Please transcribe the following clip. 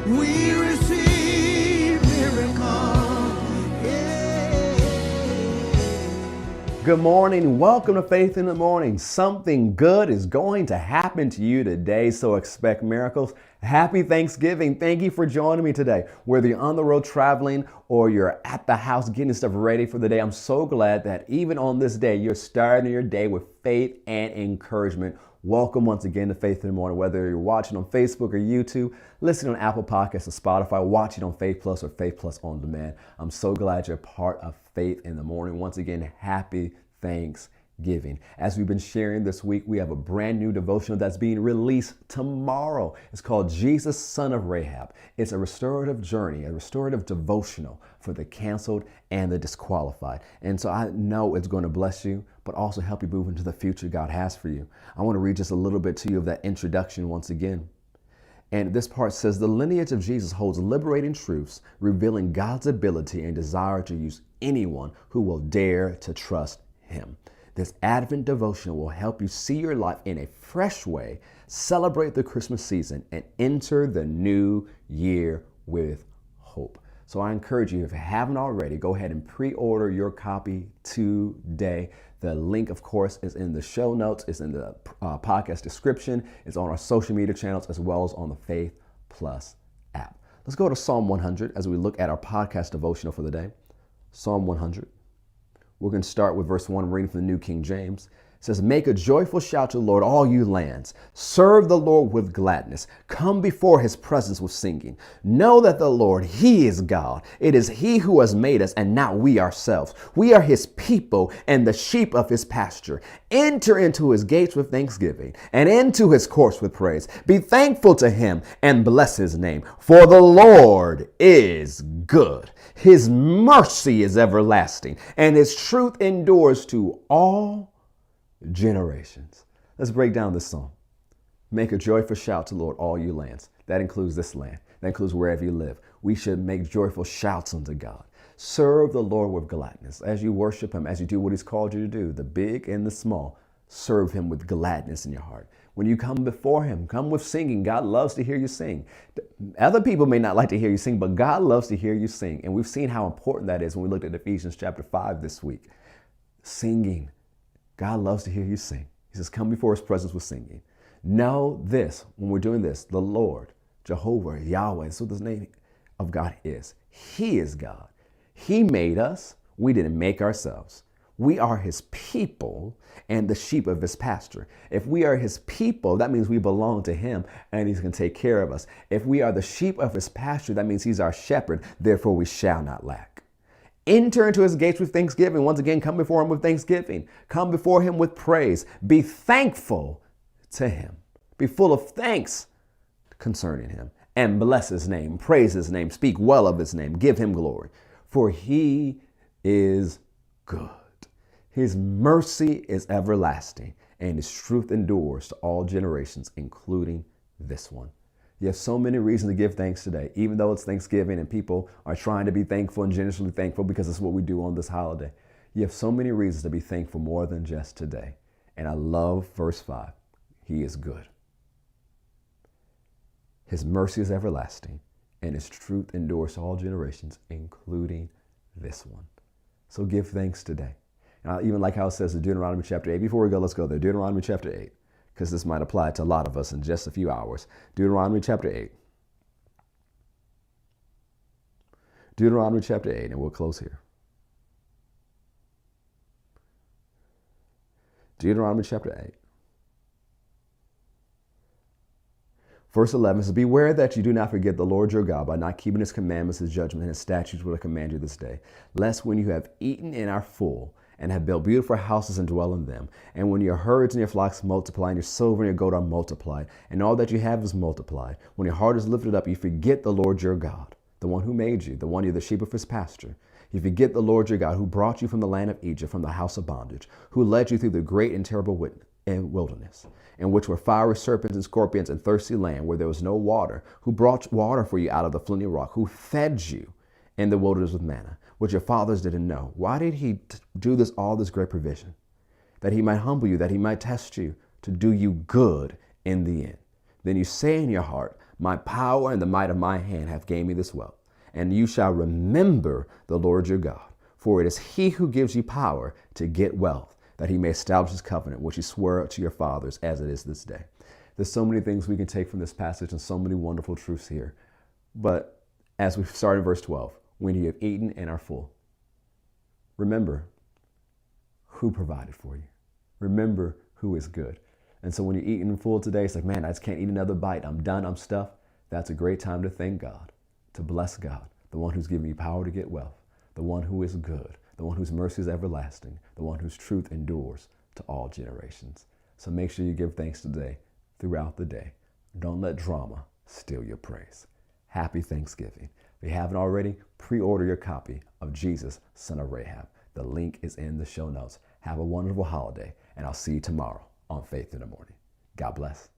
We receive miracle. Yeah. Good morning. Welcome to Faith in the Morning. Something good is going to happen to you today, so expect miracles. Happy Thanksgiving. Thank you for joining me today. Whether you're on the road traveling or you're at the house getting stuff ready for the day, I'm so glad that even on this day, you're starting your day with faith and encouragement. Welcome once again to Faith in the Morning. Whether you're watching on Facebook or YouTube, listening on Apple Podcasts or Spotify, watching on Faith Plus or Faith Plus On Demand, I'm so glad you're part of Faith in the Morning. Once again, happy Thanksgiving. As we've been sharing this week, we have a brand new devotional that's being released tomorrow. It's called Jesus, Son of Rahab. It's a restorative journey, a restorative devotional for the canceled and the disqualified. And so I know it's going to bless you, but also help you move into the future God has for you. I want to read just a little bit to you of that introduction once again. And this part says, the lineage of Jesus holds liberating truths, revealing God's ability and desire to use anyone who will dare to trust Him. This Advent devotional will help you see your life in a fresh way, celebrate the Christmas season, and enter the new year with hope. So I encourage you, if you haven't already, go ahead and pre-order your copy today. The link, of course, is in the show notes. It's in the podcast description. It's on our social media channels as well as on the Faith Plus app. Let's go to Psalm 100 as we look at our podcast devotional for the day. Psalm 100. We're going to start with verse 1, reading from the New King James. It says, make a joyful shout to the Lord, all you lands. Serve the Lord with gladness. Come before His presence with singing. Know that the Lord, He is God. It is He who has made us and not we ourselves. We are His people and the sheep of His pasture. Enter into His gates with thanksgiving and into His courts with praise. Be thankful to Him and bless His name. For the Lord is good. His mercy is everlasting and His truth endures to all generations. Let's break down this song. Make a joyful shout to the Lord, all you lands. That includes this land. That includes wherever you live. We should make joyful shouts unto God. Serve the Lord with gladness. As you worship Him, as you do what He's called you to do, the big and the small, serve Him with gladness in your heart. When you come before Him, come with singing. God loves to hear you sing. Other people may not like to hear you sing, but God loves to hear you sing. And we've seen how important that is when we looked at Ephesians chapter 5 this week. Singing. God loves to hear you sing. He says, come before His presence with singing. Know this, when we're doing this, the Lord, Jehovah, Yahweh, so the name of God is. He is God. He made us. We didn't make ourselves. We are His people and the sheep of His pasture. If we are His people, that means we belong to Him and He's going to take care of us. If we are the sheep of His pasture, that means He's our shepherd. Therefore, we shall not lack. Enter into His gates with thanksgiving. Once again, come before Him with thanksgiving. Come before Him with praise. Be thankful to Him. Be full of thanks concerning Him. And bless His name. Praise His name. Speak well of His name. Give Him glory. For He is good. His mercy is everlasting. And His truth endures to all generations, including this one. You have so many reasons to give thanks today, even though it's Thanksgiving and people are trying to be thankful and generously thankful because it's what we do on this holiday. You have so many reasons to be thankful more than just today. And I love verse 5. He is good. His mercy is everlasting and His truth endures to all generations, including this one. So give thanks today. And I even like how it says in Deuteronomy chapter 8. Before we go, let's go there. Deuteronomy chapter 8. Because this might apply to a lot of us in just a few hours. Deuteronomy chapter 8. Deuteronomy chapter 8, and we'll close here. Deuteronomy chapter 8. Verse 11 says, beware that you do not forget the Lord your God by not keeping His commandments, His judgments, and His statutes which I command you this day, lest when you have eaten and are full, and have built beautiful houses and dwell in them. And when your herds and your flocks multiply, and your silver and your gold are multiplied, and all that you have is multiplied, when your heart is lifted up, you forget the Lord your God, the one who made you, the one you're the sheep of His pasture. You forget the Lord your God, who brought you from the land of Egypt, from the house of bondage, who led you through the great and terrible wilderness, in which were fiery serpents and scorpions and thirsty land, where there was no water, who brought water for you out of the flinty rock, who fed you in the wilderness with manna, which your fathers didn't know. Why did He do all this great provision? That He might humble you, that He might test you, to do you good in the end. Then you say in your heart, My power and the might of my hand have gained me this wealth. And you shall remember the Lord your God, for it is he who gives you power to get wealth, that he may establish his covenant, which he swore to your fathers as it is this day. There's so many things we can take from this passage and so many wonderful truths here. But as we start in verse 12, when you have eaten and are full, remember who provided for you. Remember who is good. And so when you're eating full today, it's like, man, I just can't eat another bite. I'm done. I'm stuffed. That's a great time to thank God, to bless God, the one who's given you power to get wealth, the one who is good, the one whose mercy is everlasting, the one whose truth endures to all generations. So make sure you give thanks today, throughout the day. Don't let drama steal your praise. Happy Thanksgiving. If you haven't already, pre-order your copy of Jesus, Son of Rahab. The link is in the show notes. Have a wonderful holiday, and I'll see you tomorrow on Faith in the Morning. God bless.